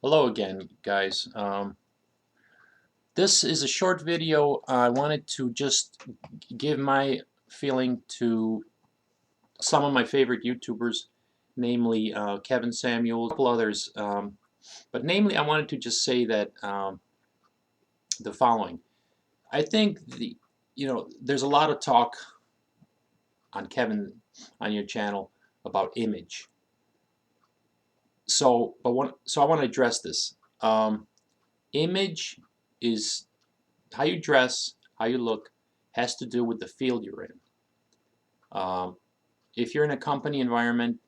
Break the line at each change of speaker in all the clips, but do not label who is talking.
Hello again, guys. This is a short video. I wanted to just give my feeling to some of my favorite YouTubers, namely Kevin Samuels, a couple others. But namely, I wanted to just say that the following. I think there's a lot of talk on Kevin on your channel about image. So I want to address this. Image is how you dress, how you look, has to do with the field you're in. If you're in a company environment,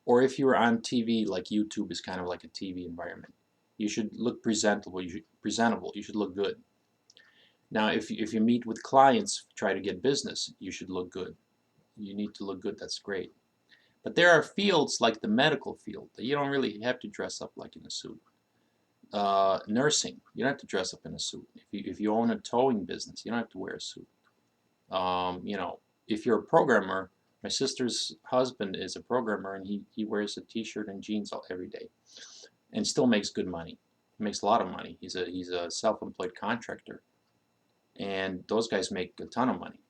or if you're on TV, like YouTube is kind of like a TV environment, you should look presentable. You should look good. Now, if you meet with clients, try to get business, you should look good. You need to look good. That's great. But there are fields like the medical field that you don't really have to dress up like in a suit. Nursing, you don't have to dress up in a suit. If you own a towing business, you don't have to wear a suit. If you're a programmer, my sister's husband is a programmer, and he wears a t-shirt and jeans every day and still makes good money. He makes a lot of money. He's a self-employed contractor, and those guys make a ton of money.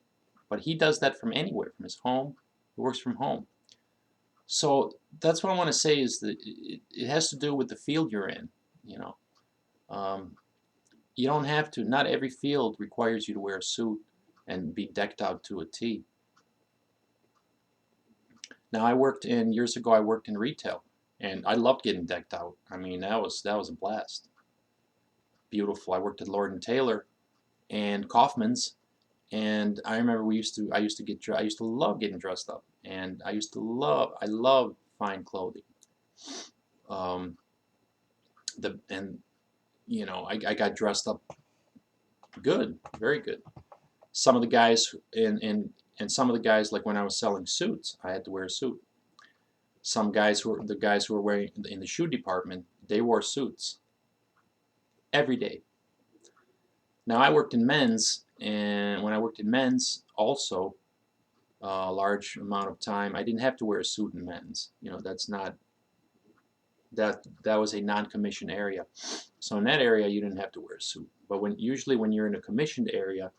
But he does that from anywhere, from his home. He works from home. So that's what I want to say, is that it has to do with the field you're in. You don't have to. Not every field requires you to wear a suit and be decked out to a T. Now, years ago I worked in retail, and I loved getting decked out. I mean, that was a blast. Beautiful. I worked at Lord & Taylor and Kaufman's, and I remember I used to love getting dressed up, and I love fine clothing. I got dressed up good, very good. Some of the guys like when I was selling suits, I had to wear a suit. The guys who were wearing in the shoe department, they wore suits every day. Now, I worked in men's, and when I worked in men's also a large amount of time, I didn't have to wear a suit in men's. That was a non-commissioned area. So in that area you didn't have to wear a suit. But usually when you're in a commissioned area,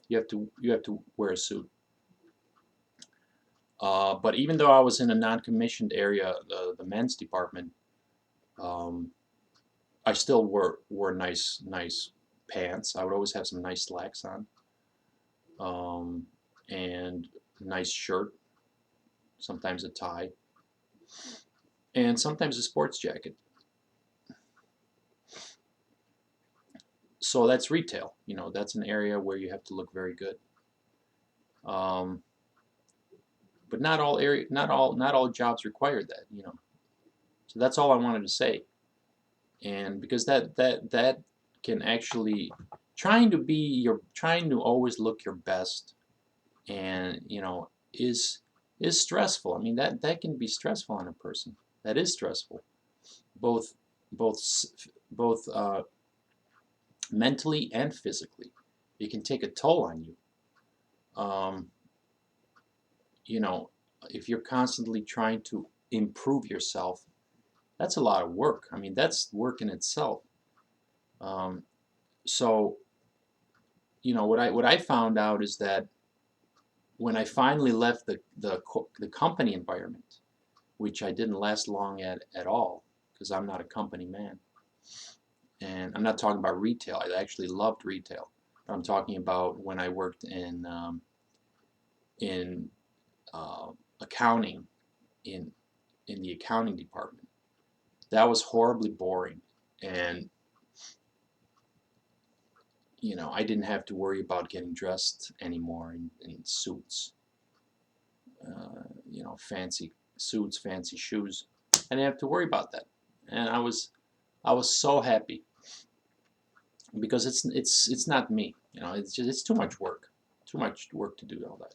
you have to wear a suit. But even though I was in a non-commissioned area, the men's department, I still wore nice pants. I would always have some nice slacks on, and a nice shirt, sometimes a tie, and sometimes a sports jacket. So that's retail. That's an area where you have to look very good. But not all jobs require that. So that's all I wanted to say. And because that can actually, trying to always look your best, and is stressful. I mean, that can be stressful on a person. That is stressful, both mentally and physically. It can take a toll on you. If you're constantly trying to improve yourself, that's a lot of work. I mean, that's work in itself. So what I found out is that when I finally left the company environment, which I didn't last long at all, because I'm not a company man, and I'm not talking about retail. I actually loved retail, but I'm talking about when I worked in accounting, in the accounting department. That was horribly boring, and I didn't have to worry about getting dressed anymore in suits, fancy suits, fancy shoes. I didn't have to worry about that, and I was so happy, because it's not me. It's too much work, to do all that.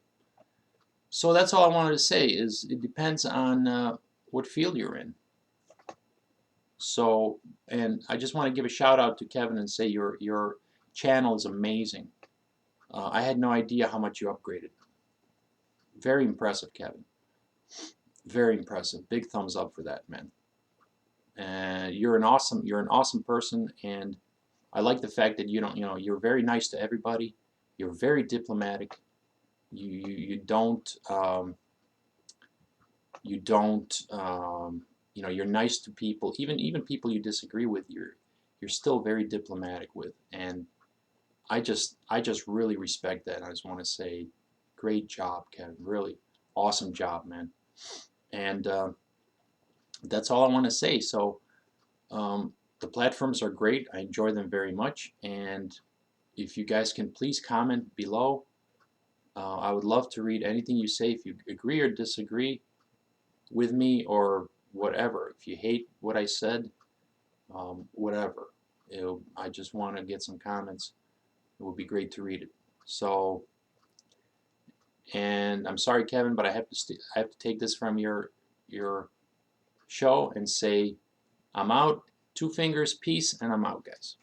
So that's all I wanted to say, is it depends on what field you're in. So, and I just want to give a shout out to Kevin and say your channel is amazing. I had no idea how much you upgraded. Very impressive, Kevin. Very impressive. Big thumbs up for that, man. you're an awesome person, and I like the fact that you're very nice to everybody. You're very diplomatic. You don't you're nice to people, even people you disagree with. You're still very diplomatic with, and I just really respect that. I just want to say, great job, Kevin. Really awesome job, man. And that's all I want to say. So the platforms are great. I enjoy them very much. And if you guys can please comment below, I would love to read anything you say. If you agree or disagree with me or whatever, if you hate what I said, whatever. I just want to get some comments. It would be great to read it. So, and I'm sorry, Kevin, but I have to take this from your show and say I'm out. Two fingers, peace, and I'm out, guys.